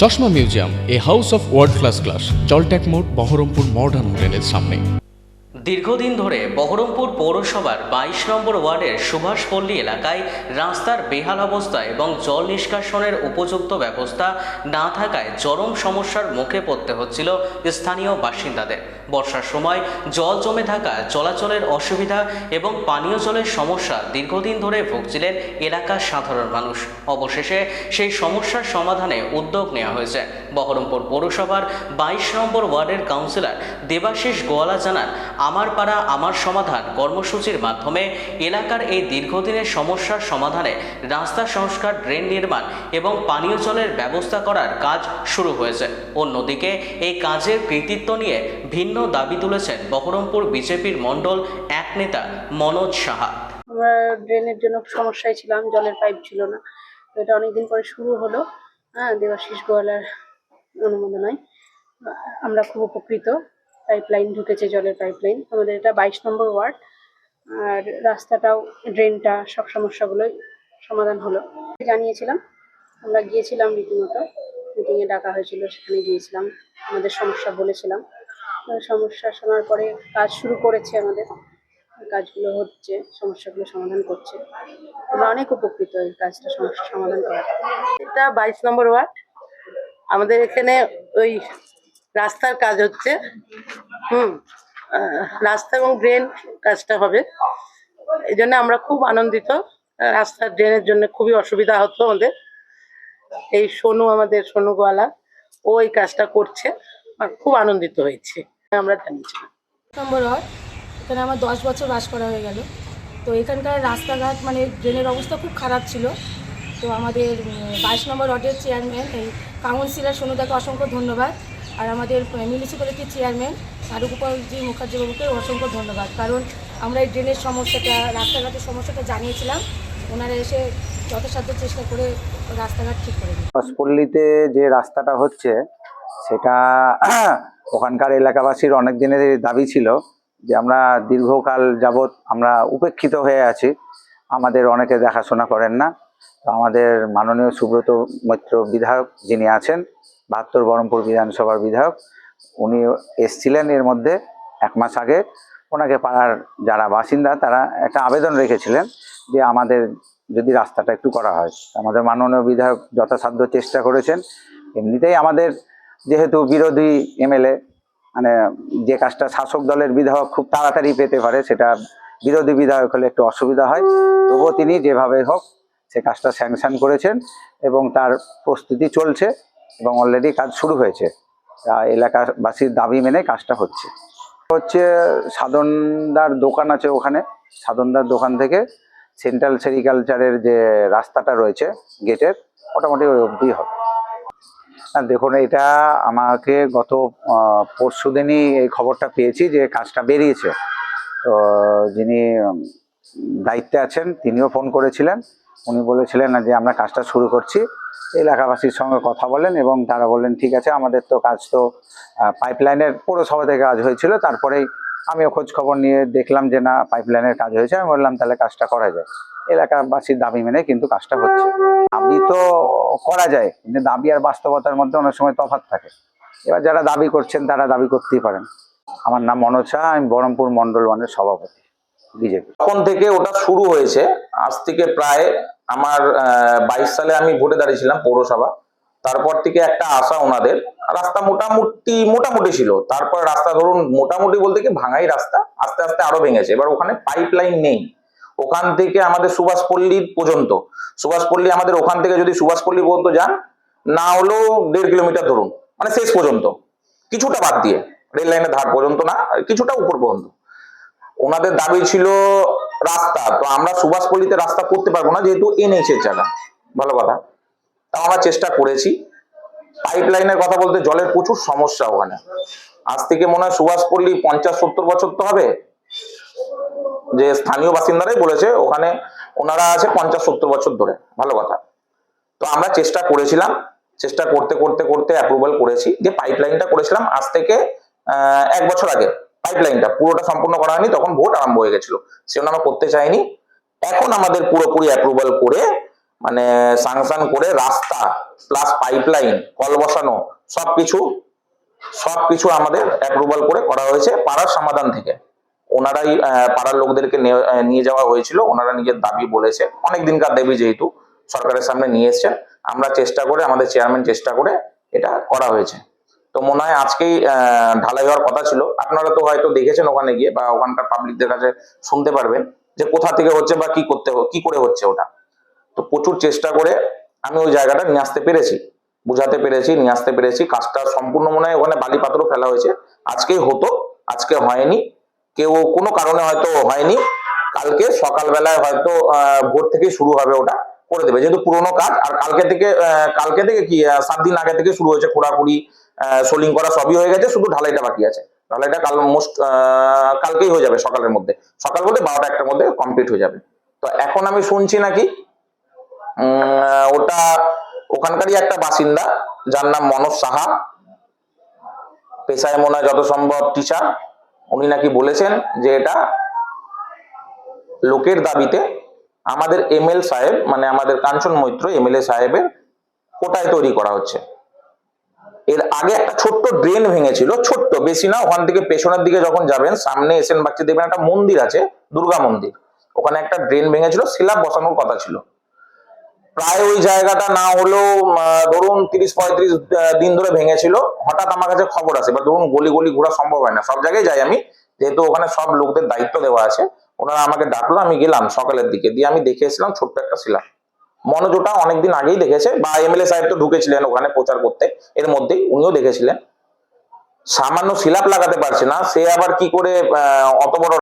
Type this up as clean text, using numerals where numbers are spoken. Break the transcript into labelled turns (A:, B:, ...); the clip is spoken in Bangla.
A: চশমা museum, a house of world class, জলট্যাক মোড়, বহরমপুর মডার্ন হোটেলের সামনে।
B: দীর্ঘদিন ধরে বহরমপুর পৌরসভার 22 নম্বর ওয়ার্ডের সুভাষপল্লী এলাকায় রাস্তার বেহাল অবস্থা এবং জল নিষ্কাশনের উপযুক্ত ব্যবস্থা না থাকায় চরম সমস্যার মুখে পড়তে হচ্ছিল স্থানীয় বাসিন্দাদের। বর্ষার সময় জল জমে থাকা, চলাচলের অসুবিধা এবং পানীয় জলের সমস্যা দীর্ঘদিন ধরে ভুগছিলেন এলাকার সাধারণ মানুষ। অবশেষে সেই সমস্যার সমাধানে উদ্যোগ নেওয়া হয়েছে। বহরমপুর পৌরসভার 22 নম্বর ওয়ার্ডের কাউন্সিলর দেবাশিস গোয়ালা জানান, আমার পাড়া আমার সমাধান কর্মসূচির মাধ্যমে এলাকার এই দীর্ঘদিনের সমস্যার সমাধানে রাস্তা সংস্কার, ড্রেন নির্মাণ এবং পানীয় জলের ব্যবস্থা করার কাজ শুরু হয়েছে। অন্যদিকে এই কাজের কৃতিত্ব নিয়ে ভিন্ন দাবি তুলেছেন বহরমপুর বিজেপির মণ্ডল এক নেতা মনোজ সাহা।
C: আমরা ড্রেনের জন্য সমস্যায় ছিলাম, জলের পাইপ ছিল না। তো এটা অনেকদিন পরে শুরু হলো, দেবাশিস গোয়ালার অনুমোদনায়। আমরা খুব উপকৃত। পাইপলাইন ঢুকেছে, জলের পাইপলাইন। আমাদের এটা 22 নম্বর ওয়ার্ড, আর রাস্তাটাও, ড্রেনটা, সব সমস্যাগুলোই সমাধান হলো। জানিয়েছিলাম, আমরা গিয়েছিলাম, রীতিমতো মিটিংয়ে ডাকা হয়েছিল, সেখানে গিয়েছিলাম, আমাদের সমস্যা বলেছিলাম। সমস্যা শোনার পরে কাজ শুরু করেছে, আমাদের কাজগুলো হচ্ছে, সমস্যাগুলো সমাধান করছে। আমরা অনেক উপকৃত এই কাজটা, সমস্যা সমাধান করা।
D: এটা 22 নম্বর ওয়ার্ড। আমাদের এখানে ওই রাস্তার কাজ হচ্ছে, রাস্তা এবং ড্রেন কাজটা হবে। এই জন্য আমরা খুব আনন্দিত। রাস্তার ড্রেনের জন্য খুবই অসুবিধা হতো আমাদের। এই আমাদের সোনু গোয়ালা, ও এই কাজটা করছে, আর খুব আনন্দিত হয়েছে। আমরা জানিয়েছিলাম
E: নম্বর ওয়ার্ড, এখানে আমার 10 বছর বাস করা হয়ে গেল। তো এখানকার রাস্তাঘাট, মানে ড্রেনের অবস্থা খুব খারাপ ছিল। তো আমাদের 22 নম্বর ওয়ার্ডের চেয়ারম্যান, এই কাউন্সিলর সোনুদাকে অসংখ্য ধন্যবাদ। আর আমাদের মিউনিসিপ্যালিটির চেয়ারম্যান আরুগোপালজি মুখার্জি বাবুকে অসংখ্য ধন্যবাদ। কারণ আমরা এই ড্রেনের সমস্যাটা, রাস্তাঘাটের সমস্যাটা জানিয়েছিলাম, ওনারা এসে যথাসাধ্য চেষ্টা করে রাস্তাঘাট ঠিক করে দিন।
F: সুভাষপল্লীতে যে রাস্তাটা হচ্ছে, সেটা ওখানকার এলাকাবাসীর অনেক দিনের দাবি ছিল যে আমরা দীর্ঘকাল যাবৎ আমরা উপেক্ষিত হয়ে আছি, আমাদের অনেকে দেখাশোনা করেন না। তো আমাদের মাননীয় সুব্রত মৈত্র বিধায়ক যিনি আছেন, 72 বহরমপুর বিধানসভার বিধায়ক, উনি এসছিলেন এর মধ্যে 1 মাস আগে। ওনাকে পাড়ার যারা বাসিন্দা তারা একটা আবেদন রেখেছিলেন যে আমাদের যদি রাস্তাটা একটু করা হয়। আমাদের মাননীয় বিধায়ক যথাসাধ্য চেষ্টা করেছেন। এমনিতেই আমাদের যেহেতু বিরোধী এমএলএ, মানে যে কাজটা শাসক দলের বিধায়ক খুব তাড়াতাড়ি পেতে পারে, সেটা বিরোধী বিধায়ক হলে একটু অসুবিধা হয়। তবুও তিনি যেভাবে হোক সে কাজটা স্যাংশন করেছেন এবং তার প্রস্তুতি চলছে এবং অলরেডি কাজ শুরু হয়েছে। এলাকাবাসীর দাবি মেনে কাজটা হচ্ছে। সাধনদার দোকান আছে ওখানে, সাধনদার দোকান থেকে সেন্ট্রাল সেরিকালচারের যে রাস্তাটা রয়েছে গেটের, মোটামুটি ওই অবধি হবে। দেখুন, এটা আমাকে গত পরশুদিনই এই খবরটা পেয়েছি যে কাজটা বেরিয়েছে। তো যিনি দায়িত্বে আছেন তিনিও ফোন করেছিলেন। উনি বলেছিলেন যে আমরা কাজটা শুরু করছি। এলাকাবাসীর সঙ্গে কথা বলেন এবং তারা বললেন ঠিক আছে, আমাদের তো কাজ তো পাইপলাইনের পৌরসভা থেকে কাজ হয়েছিল। তারপরেই আমিও খোঁজ খবর নিয়ে দেখলাম যে না, পাইপলাইনের কাজ হয়েছে। আমি বললাম তাহলে কাজটা করা যায়। এলাকাবাসীর দাবি মেনে কিন্তু কাজটা হচ্ছে। দাবি তো করা যায়, কিন্তু দাবি আর বাস্তবতার মধ্যে অনেক সময় তফাৎ থাকে। এবার যারা দাবি করছেন তারা দাবি করতেই পারেন। আমার নাম মনোজ শাহ, আমি বহরমপুর মন্ডল 1-এর সভাপতি বিজেপি।
G: তখন থেকে ওটা শুরু হয়েছে, আজ থেকে প্রায় আমার 22 সালে আমি ভোটে দাঁড়িয়েছিলাম পৌরসভা। তারপর থেকে একটা আশা ওনাদের, রাস্তা মোটামুটি ছিল। তারপর রাস্তা ধরুন মোটামুটি বলতে কি ভাঙাই রাস্তা, আস্তে আস্তে আরো ভেঙেছে। এবার ওখানে পাইপলাইন নেই। ওখান থেকে আমাদের সুভাষপল্লী পর্যন্ত, সুভাষপল্লী আমাদের ওখান থেকে যদি সুভাষপল্লী পর্যন্ত যান, না হলেও 1.5 কিলোমিটার ধরুন, মানে শেষ পর্যন্ত, কিছুটা বাদ দিয়ে, রেল লাইনের ধার পর্যন্ত না, কিছুটা উপর পর্যন্ত ওনাদের দাবি ছিল রাস্তা। তো আমরা সুভাষপল্লীতে রাস্তা করতে পারবো না, যেহেতু NH এর জায়গা। ভালো কথা, তাও আমরা চেষ্টা করেছি। পাইপলাইনের কথা বলতে জলের প্রচুর সমস্যা ওখানে। আজ থেকে মনে হয় সুভাষপল্লী 50-70 বছর তো হবে, যে স্থানীয় বাসিন্দারাই বলেছে ওখানে ওনারা আছে 50-70 বছর ধরে। ভালো কথা, তো আমরা চেষ্টা করেছিলাম, চেষ্টা করতে করতে করতে অ্যাপ্রুভাল করেছি। যে পাইপলাইনটা করেছিলাম আজ থেকে 1 বছর আগে, পাইপলাইনটা পুরোটা সম্পূর্ণ করা হয়নি, তখন ভোট আরম্ভ হয়ে গেছিল, সেজন্য আমরা করতে চাইনি। এখন আমাদের পুরোপুরি অ্যাপ্রুভাল করে মানে সাংশন করে রাস্তা প্লাস পাইপলাইন কল বসানো সবকিছু আমাদের অ্যাপ্রুভাল করে করা হয়েছে পাড়ার সমাধান থেকে। ওনারাই পাড়ার লোকদেরকে নিয়ে যাওয়া হয়েছিল, ওনারা নিজের দাবি বলেছে, অনেক দিনকার দাবি যেহেতু সরকারের সামনে নিয়ে এসছেন, আমরা চেষ্টা করে আমাদের চেয়ারম্যান চেষ্টা করে এটা করা হয়েছে। তো মনে হয় আজকেই ঢালাই হওয়ার কথা ছিল। আপনারা তো হয়তো দেখেছেন ওখানে গিয়ে বা ওখানকার পাবলিকদের কাছে শুনতে পারবেন যে কোথা থেকে হচ্ছে বা কি করে হচ্ছে ওটা। তো প্রচুর চেষ্টা করে আমি ওই জায়গাটা নিয়ে আসতে পেরেছি, বুঝাতে পেরেছি, নিয়ে আসতে পেরেছি। কাজটা সম্পূর্ণ মনে হয় ওখানে বালি পাথরও ফেলা হয়েছে, আজকেই হতো, আজকে হয়নি, কেউ কোনো কারণে হয়তো হয়নি, কালকে সকালবেলায় হয়তো ভোর থেকে শুরু হবে, ওটা করে দেবে যেহেতু পুরোনো কাজ। আর কালকে থেকে কি 7 দিন আগে থেকে শুরু হয়েছে, খোঁড়াখুড়ি সোলিং করা সবই হয়ে গেছে, শুধু ঢালাইটা বাকি আছে। ঢালাইটা কালকেই হয়ে যাবে, সকাল বলতে 12টা-1টার মধ্যে কমপ্লিট হয়ে যাবে। তো এখন আমি শুনছি নাকি ওটা ওখানকারই একটা বাসিন্দা যার নাম মনোজ সাহা, পেশায় মনে হয় যত সম্ভব টিচার, উনি নাকি বলেছেন যে এটা লোকের দাবিতে আমাদের এমএল সাহেব মানে আমাদের কাঞ্চন মৈত্র এমএলএ সাহেবের কোটায় তৈরি করা হচ্ছে। এর আগে একটা ছোট্ট ড্রেন ভেঙেছিল, ছোট্ট, বেশি না, ওখান থেকে পেছনের দিকে যখন যাবেন সামনে এসেন বাচ্চা দেখবেন একটা মন্দির আছে, দুর্গা মন্দির, ওখানে একটা ড্রেন ভেঙেছিল, স্ল্যাব বসানোর কথা ছিল। প্রায় ওই জায়গাটা না হলেও ধরুন 30-35 দিন ধরে ভেঙেছিল। হঠাৎ আমার কাছে খবর আসে, বা ধরুন গলি গলি ঘোরা সম্ভব হয় না, সব জায়গায় যাই আমি, যেহেতু ওখানে সব লোকদের দায়িত্ব দেওয়া আছে, ওনারা আমাকে ডাকলো, আমি গেলাম সকালের দিকে, দিয়ে আমি দেখে এসেছিলাম ছোট্ট একটা শিলা। মনোজ ওটা অনেকদিন আগেই দেখেছে, বা এমএলএ সাহেব তো ঢুকেছিলেন ওখানে প্রচার করতে, এর মধ্যেই উনিও দেখেছিলেন। সামান্য শিলাপ লাগাতে পারছে না, সে আবার কি করে অত বড়